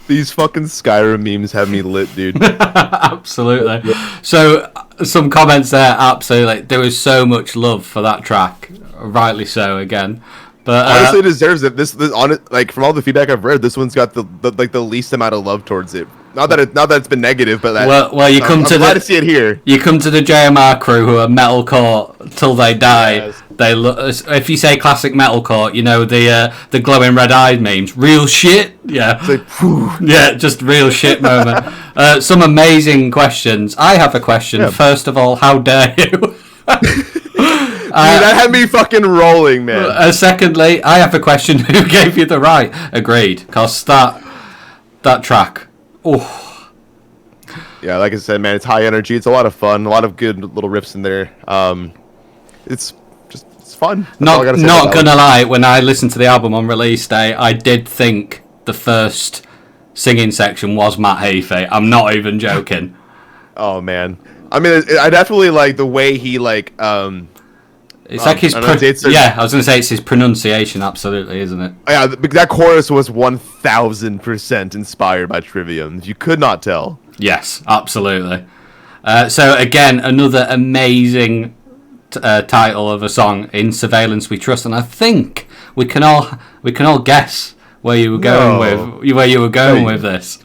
These fucking Skyrim memes have me lit, dude. Absolutely. So, some comments there. Absolutely, there was so much love for that track. Rightly so. Again, but Honestly, it deserves it. This on it, like from all the feedback I've read, this one's got the least amount of love towards it. Not that it's been negative, but that, well, you come I'm to glad to see it here. You come to the JMR crew who are metalcore till they die. Yes. They if you say classic metalcore, you know the glowing red eyed memes. Real shit, yeah, It's like, whew. yeah, just real shit moment. Some amazing questions. I have a question. Yeah. First of all, how dare you? Dude, that had me fucking rolling, man. Secondly, I have a question. Who gave you the right? Agreed. Cause that track. Oh, Yeah, like I said, man, it's high energy. It's a lot of fun. A lot of good little riffs in there. It's fun. That's all I gotta say not about gonna it. lie. When I listened to the album on release day, I did think the first singing section was Matt Heafy. I'm not even joking. Oh man, I mean, I definitely like the way he like. It's like his enunciates it. yeah. I was gonna say it's his pronunciation. Absolutely, isn't it? Yeah, that chorus was 1000% inspired by Trivium. You could not tell. Yes, absolutely. So again, another amazing title of a song, "In Surveillance We Trust," and I think we can all guess where you were going with this.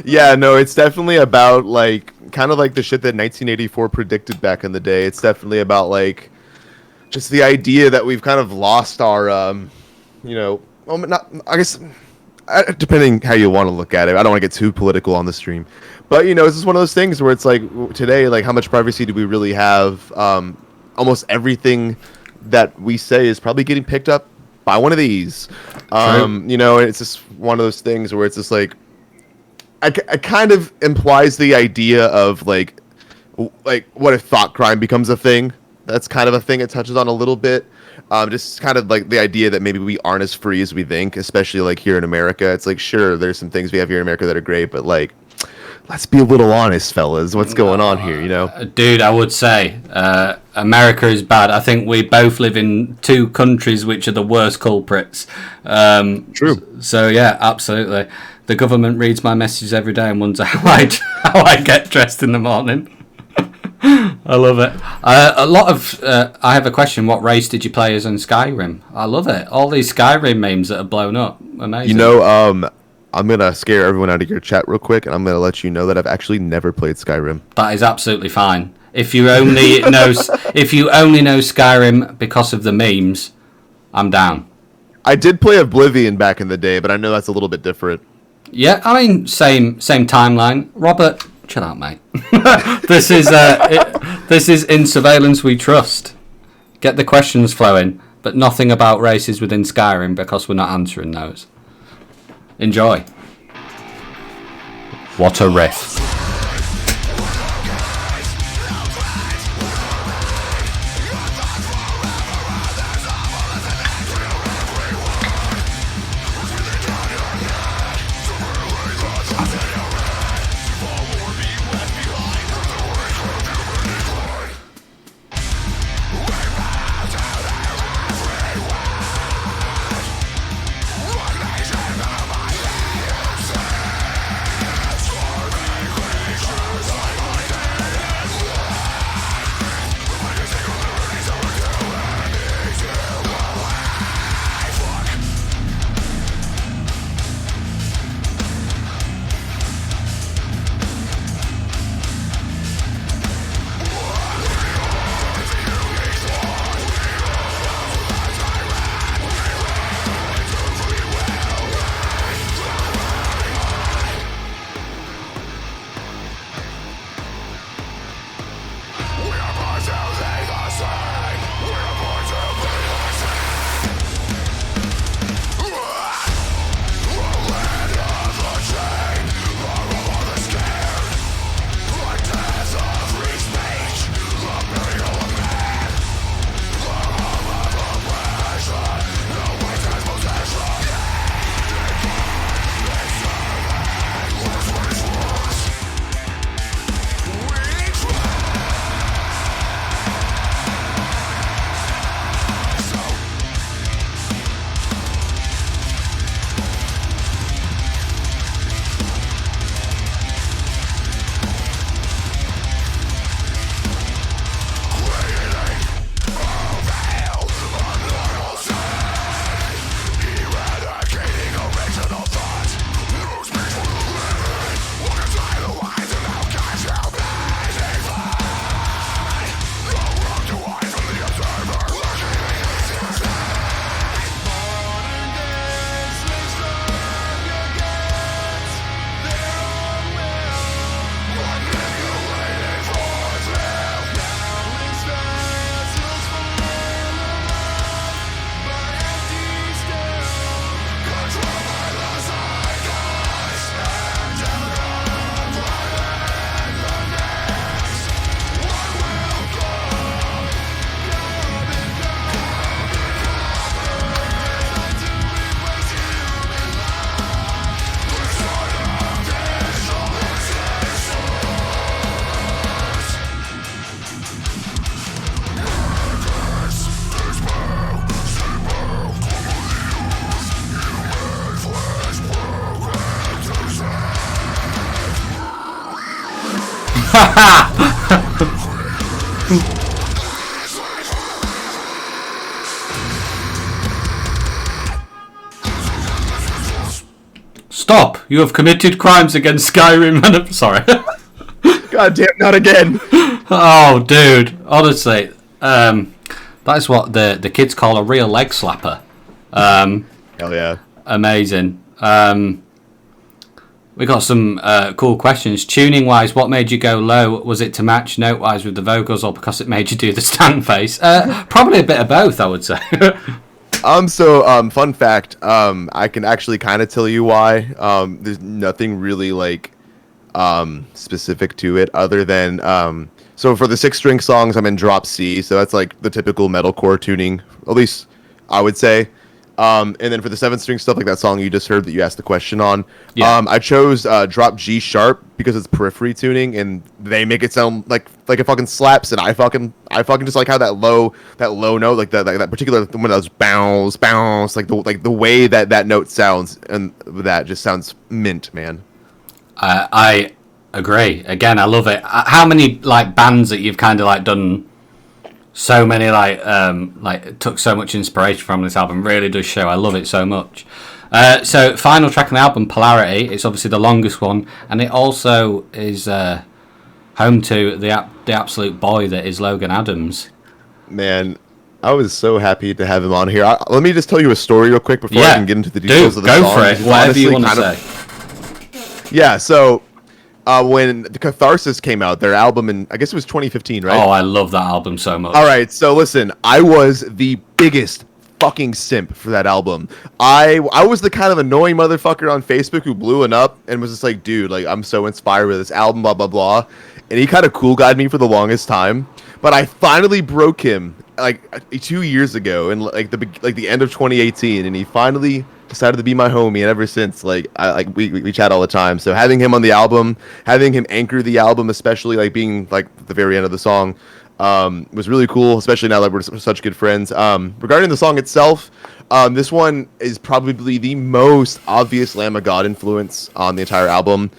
Yeah, no, it's definitely about like kind of like the shit that 1984 predicted back in the day. It's definitely about like just the idea that we've kind of lost our, well, not, I guess, depending how you want to look at it. I don't want to get too political on the stream, but it's just one of those things where it's like today, like how much privacy do we really have? Almost everything that we say is probably getting picked up by one of these. It's just one of those things where it's just like, it kind of implies the idea of like what if thought crime becomes a thing. That's kind of a thing it touches on a little bit. Just kind of like the idea that maybe we aren't as free as we think, especially like here in America. It's like, sure, there's some things we have here in America that are great, but like, let's be a little honest, fellas. What's going on here, Dude, I would say America is bad. I think we both live in two countries which are the worst culprits. True. So yeah, absolutely. The government reads my messages every day and wonders how I get dressed in the morning. I love it. I have a question. What race did you play as in Skyrim? I love it. All these Skyrim memes that have blown up. Amazing. I'm gonna scare everyone out of your chat real quick, and I'm gonna let you know that I've actually never played Skyrim. That is absolutely fine. If you only know Skyrim because of the memes, I'm down. I did play Oblivion back in the day, but I know that's a little bit different. Yeah, I mean, same timeline. Robert, chill out, mate. This is In Surveillance We Trust. Get the questions flowing, but nothing about races within Skyrim because we're not answering those. Enjoy. What a riff. Stop! You have committed crimes against Skyrim. And sorry. God damn, not again. Oh, dude. Honestly, that is what the kids call a real leg slapper. Hell yeah. Amazing. We got some cool questions. Tuning wise, what made you go low? Was it to match note wise with the vocals, or because it made you do the stand face? Probably a bit of both, I would say. Fun fact, I can actually kind of tell you why. There's nothing really like specific to it other than so for the 6-string songs I'm in drop C, so that's like the typical metalcore tuning, at least I would say. And then for the 7-string stuff, like that song you just heard that you asked the question on, I chose drop G sharp because it's periphery tuning, and they make it sound like it fucking slaps, and I fucking just like how that low note, like that particular one that was bounce, like the way that note sounds, and that just sounds mint, man. I agree. Again, I love it. How many like bands that you've kind of like done? So many like took so much inspiration from this album. Really does show. I love it so much. So final track on the album, Polarity. It's obviously the longest one, and it also is home to the absolute boy that is Logan Adams. Man, I was so happy to have him on here. Let me just tell you a story real quick before I can get into the details of the song. Go for it. Whatever you want to say. Yeah. So. When the Catharsis came out, their album in, I guess it was 2015, right? Oh, I love that album so much. All right, so listen, I was the biggest fucking simp for that album. I was the kind of annoying motherfucker on Facebook who blew it up and was just like, dude, like I'm so inspired with this album, blah blah blah. And he kind of cool guyed me for the longest time, but I finally broke him like 2 years ago, and like the end of 2018, and he finally decided to be my homie, and ever since, like we chat all the time. So having him on the album, having him anchor the album, especially like being like the very end of the song, was really cool, especially now that we're such good friends. Regarding the song itself, this one is probably the most obvious Lamb of God influence on the entire album.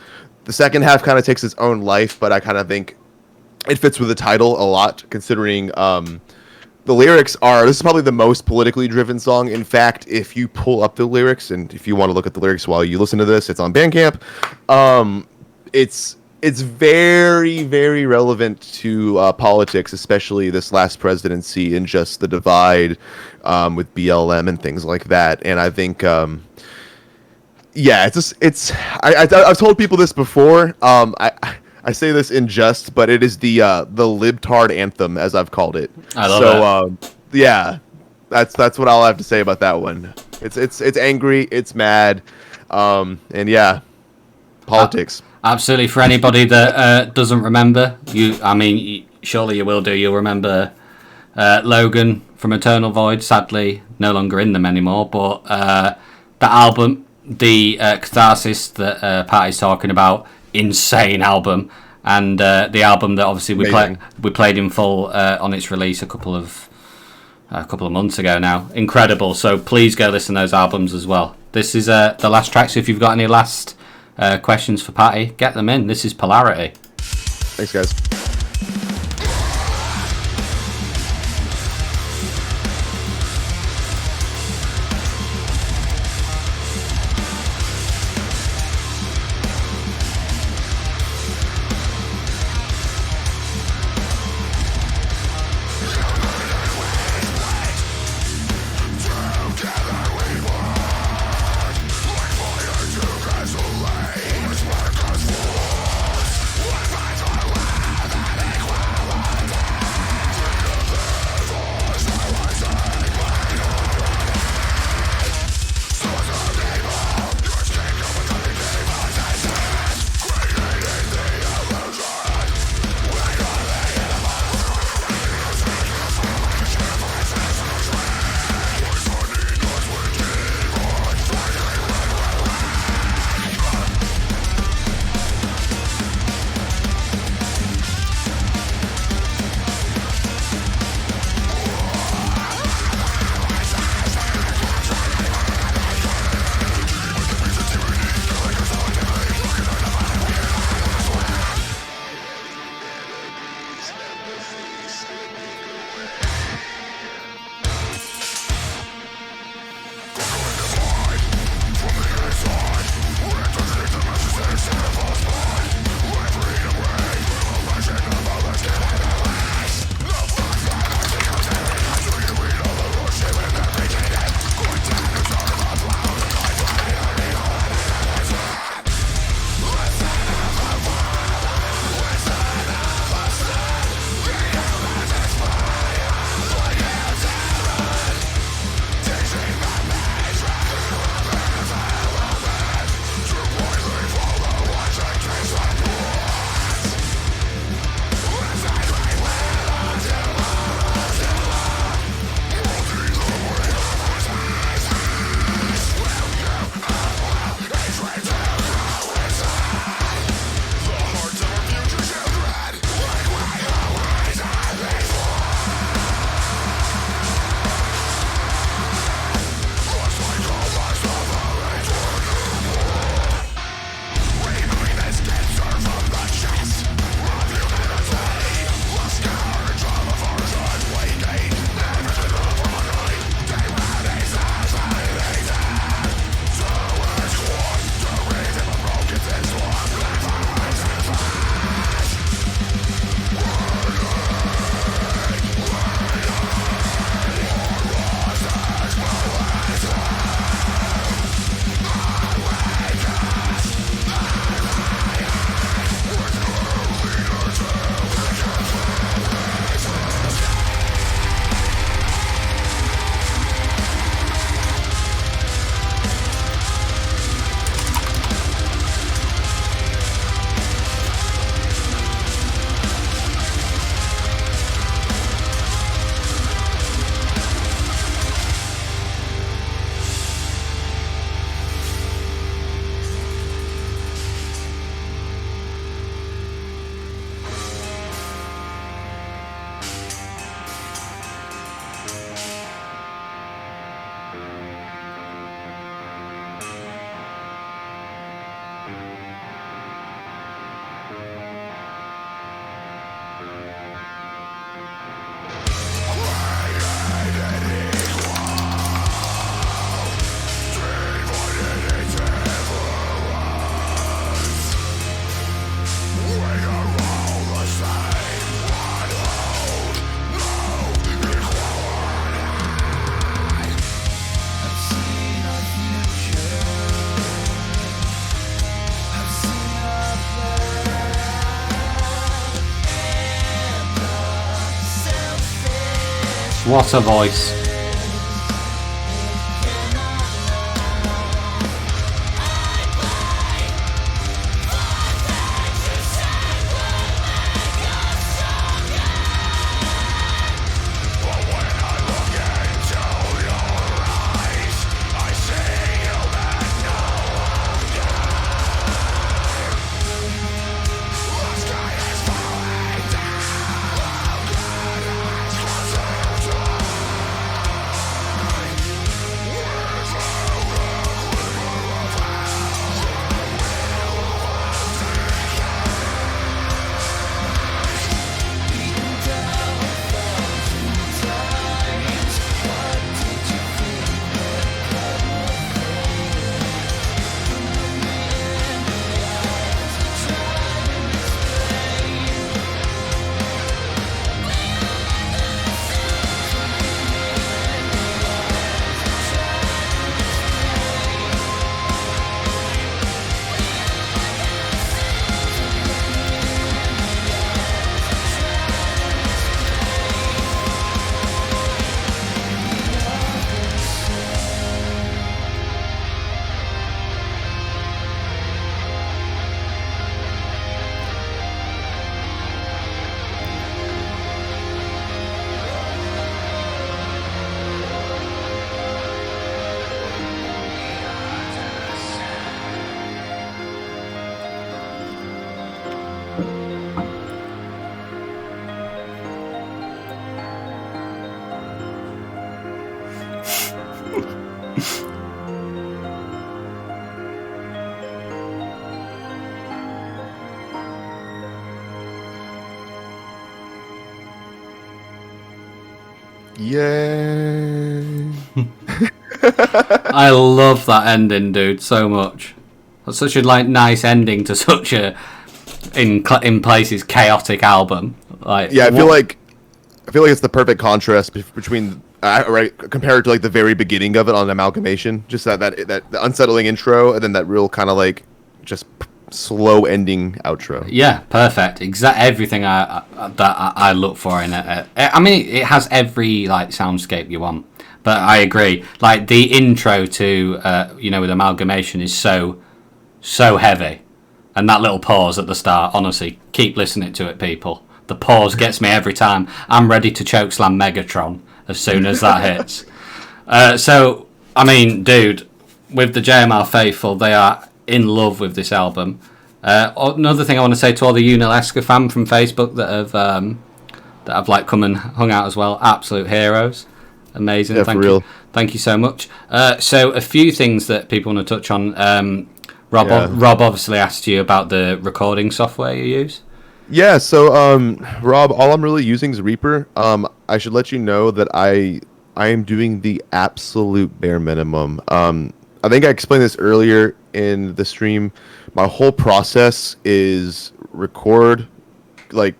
The second half kind of takes its own life, but I kind of think it fits with the title a lot, considering the lyrics are, this is probably the most politically driven song. In fact, if you pull up the lyrics, and if you want to look at the lyrics while you listen to this, it's on Bandcamp. It's very, very relevant to politics, especially this last presidency and just the divide with BLM and things like that. And I think, I've told people this before. I say this in jest, but it is the libtard anthem, as I've called it. I love it. Yeah, that's what I'll have to say about that one. It's angry, it's mad, and yeah, politics. Absolutely. For anybody that doesn't remember, surely you will do. You'll remember Logan from Eternal Void. Sadly, no longer in them anymore. But that album, the Catharsis that Pat is talking about. Insane album, and the album that obviously we played in full on its release a couple of months ago now. Incredible. So please go listen to those albums as well. This is the last track, so if you've got any last questions for Patty, get them in. This is Polarity. Thanks, guys. What a voice. Yay. I love that ending, dude, so much. That's such a nice ending to such a in places chaotic album. Like, Yeah, I feel like it's the perfect contrast between right compared to like the very beginning of it on Amalgamation, just that the unsettling intro and then that real kind of like just slow ending outro. Yeah, perfect. Everything I look for in it. I mean, it has every like soundscape you want. But I agree. Like the intro to with Amalgamation is so heavy, and that little pause at the start. Honestly, keep listening to it, people. The pause gets me every time. I'm ready to chokeslam Megatron as soon as that hits. So, I mean, dude, with the JMR faithful, they are in love with this album. Another thing I want to say to all the Yunalesca fans from Facebook that have like come and hung out as well, absolute heroes. Amazing. Yeah, Thank for you. real. Thank you so much. So a few things that people want to touch on. Rob, Yeah. Rob obviously asked you about the recording software you use. Yeah, so Rob, all I'm really using is Reaper. I should let you know that I am doing the absolute bare minimum. I think I explained this earlier in the stream. My whole process is record like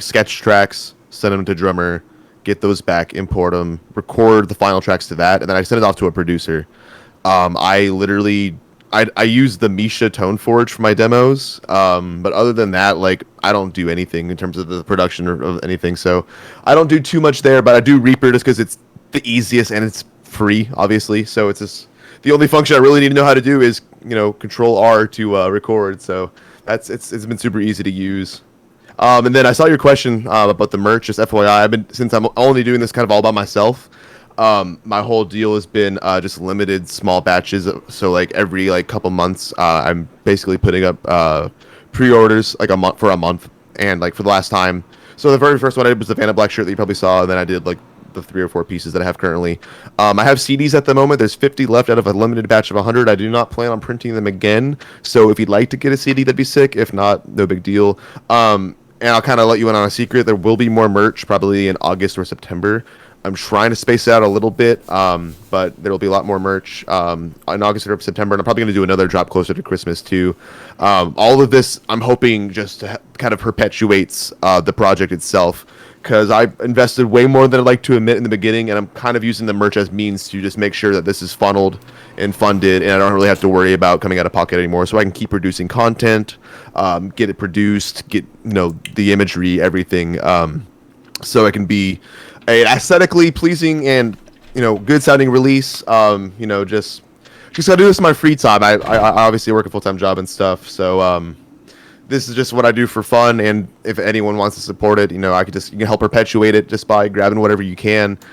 sketch tracks, send them to drummer, get those back, import them, record the final tracks to that, and then I send it off to a producer. I use the Misha Tone Forge for my demos, but other than that, like I don't do anything in terms of the production or of anything. So I don't do too much there, but I do Reaper just because it's the easiest and it's free, obviously. So it's just the only function I really need to know how to do is Control R to record. So it's been super easy to use. And then I saw your question about the merch. Just FYI, since I'm only doing this kind of all by myself. My whole deal has been just limited small batches. So like every couple months, I'm basically putting up pre-orders like for a month. And like for the last time, so the very first one I did was the Phantom Black shirt that you probably saw. And then I did like the 3 or 4 pieces that I have currently. I have CDs at the moment. There's 50 left out of a limited batch of 100. I do not plan on printing them again. So if you'd like to get a CD, that'd be sick. If not, no big deal. And I'll kind of let you in on a secret. There will be more merch probably in August or September. I'm trying to space out a little bit, but there will be a lot more merch in August or September, and I'm probably going to do another drop closer to Christmas too. All of this, I'm hoping, just kind of perpetuates the project itself, because I invested way more than I'd like to admit in the beginning, and I'm kind of using the merch as means to just make sure that this is funneled and funded, and I don't really have to worry about coming out of pocket anymore, so I can keep producing content, get it produced, get the imagery, everything, so it can be a aesthetically pleasing and good sounding release. Just gotta do this in my free time. I obviously work a full-time job and stuff, so this is just what I do for fun. And if anyone wants to support it, you can help perpetuate it just by grabbing whatever you can.